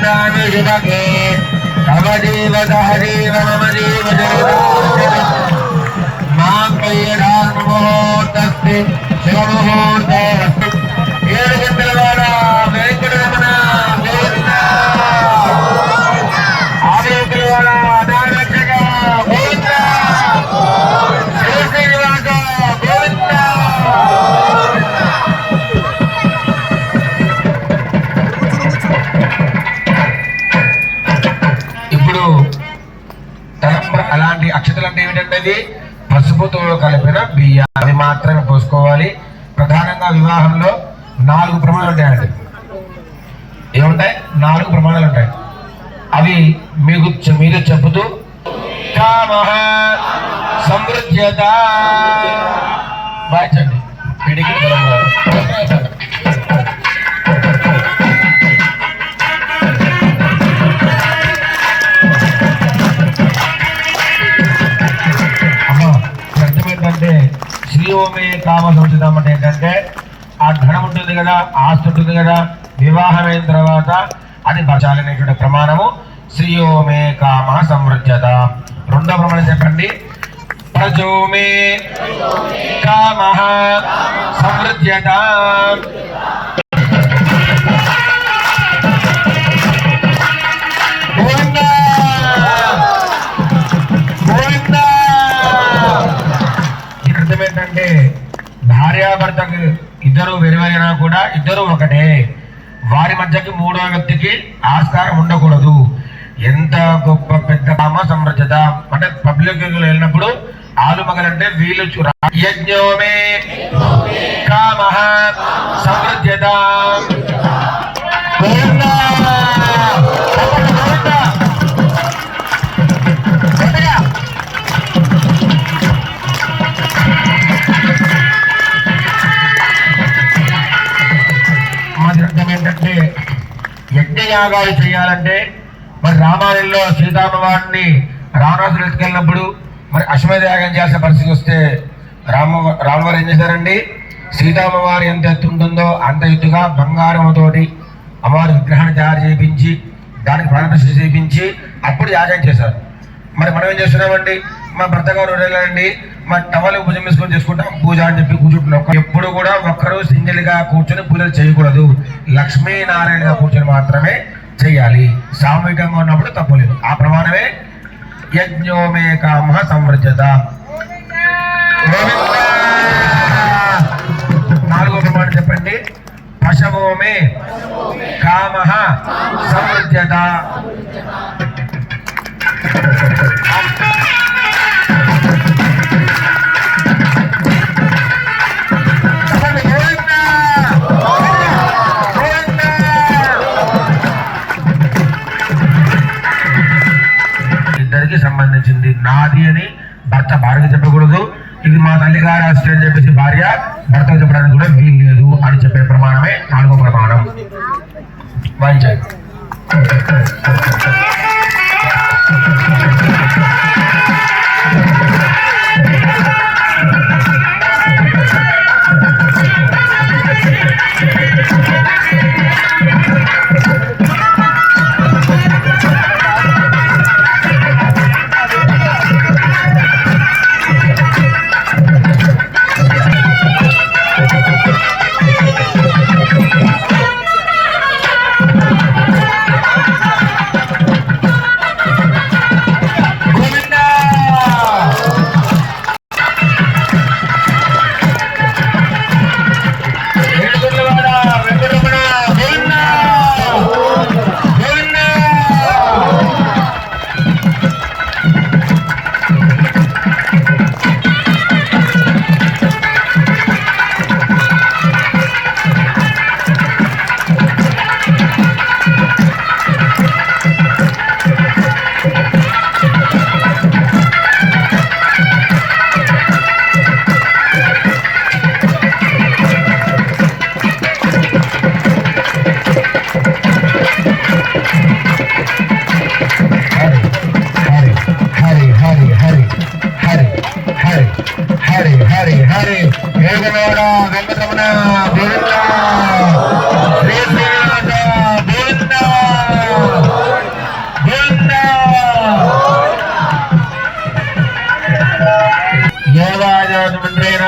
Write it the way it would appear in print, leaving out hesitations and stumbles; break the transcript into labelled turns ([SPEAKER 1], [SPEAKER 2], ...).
[SPEAKER 1] शुभगे तव जीवत हरिव मम जीव मां मुहूर्तस्ते शिवमुहूर्तस्तु ఏడుగుంటలవాడ వెంకటరమణ గోవింద ఆవేకులవాడ నారక్షక గోవింద శ్రీనివాస గోవింద. ఇప్పుడు అలాంటి అక్షతలు అంటే ఏమిటంటే పసుపుతో కలిపిన బియ్యం అవి మాత్రమే పోసుకోవాలి. ప్రధానంగా వివాహంలో 4 ప్రమాణాలు ఉంటాయండి. ఏముంటాయి? 4 ప్రమాణాలు ఉంటాయి. అవి మీరు చెబుతూ కామః సమృద్ధ్యత వాయించండి. పిడికి ఏంటంటే శ్రీ ఓమే కామ సంచితం అంటే ఏంటంటే ఆ ధనం ఉంటుంది కదా, ఆస్తి ఉంటుంది కదా, వివాహం అయిన తర్వాత అది బచాలనేటువంటి ప్రమాణము శ్రీ ఓమే కామ సమృద్ధ్యత. రెండో ప్రమాణం చెప్పండి. ప్రజోమే కామ సమృద్ధ్యత. ఏంటంటే భార్యాభర్తకు ఇద్దరు వెరువైనా కూడా ఇద్దరు ఒకటే. వారి మధ్యకి మూడవ వ్యక్తికి ఆస్కారం ఉండకూడదు. ఎంత గొప్ప పెద్ద కామ సమృద్ధత అంటే పబ్లిక్ వెళ్ళినప్పుడు ఆలు మగలంటే వీళ్ళు యజ్ఞోమే కామ సమృద్ధత. ఏంటంటే యజ్ఞయాగాలు చేయాలంటే మరి రామాయణంలో సీతామ్మవారిని రావణాసుడు ఎత్తుకెళ్ళినప్పుడు మరి అశ్వమేధ యాగం చేయాల్సిన పరిస్థితి వస్తే రామవారు ఏం చేశారండి? సీతామ్మవారు ఎంత ఎత్తు ఉంటుందో అంత ఎత్తుగా బంగారంతోటి అమ్మవారి విగ్రహాన్ని తయారు చేయించి దానికి ప్రాణప్రతిష్ఠ చేయించి అప్పుడు యాగం చేశారు. మరి మనం ఏం చేస్తున్నామండి? మా భర్త గారు వెళ్ళండి మా టవల్ భుజం వేసుకొని చేసుకుంటాం పూజ అని చెప్పి కూర్చుంటున్నాం. ఎప్పుడు కూడా ఒక్కరు సింగిల్ గా కూర్చొని పూజలు చేయకూడదు. లక్ష్మీనారాయణగా కూర్చొని మాత్రమే చేయాలి. సామూహికంగా ఉన్నప్పుడు తప్పులేదు. ఆ ప్రమాణమే యజ్ఞోమే కామ సమృద్ధత. 4వ ప్రమాణం చెప్పండి. పశవోమే కామ సమృద్ధత. సంబంధించింది. నాది అని భర్త భార్యకి చెప్పకూడదు. ఇది మా తల్లిగారి ఆస్తి అని చెప్పేసి భార్య భర్త చెప్పడానికి కూడా వీలు లేదు అని చెప్పే ప్రమాణమే 4వ ప్రమాణం. వాయించాలి. వెంకటరమణ దేవాయ మంత్రేణ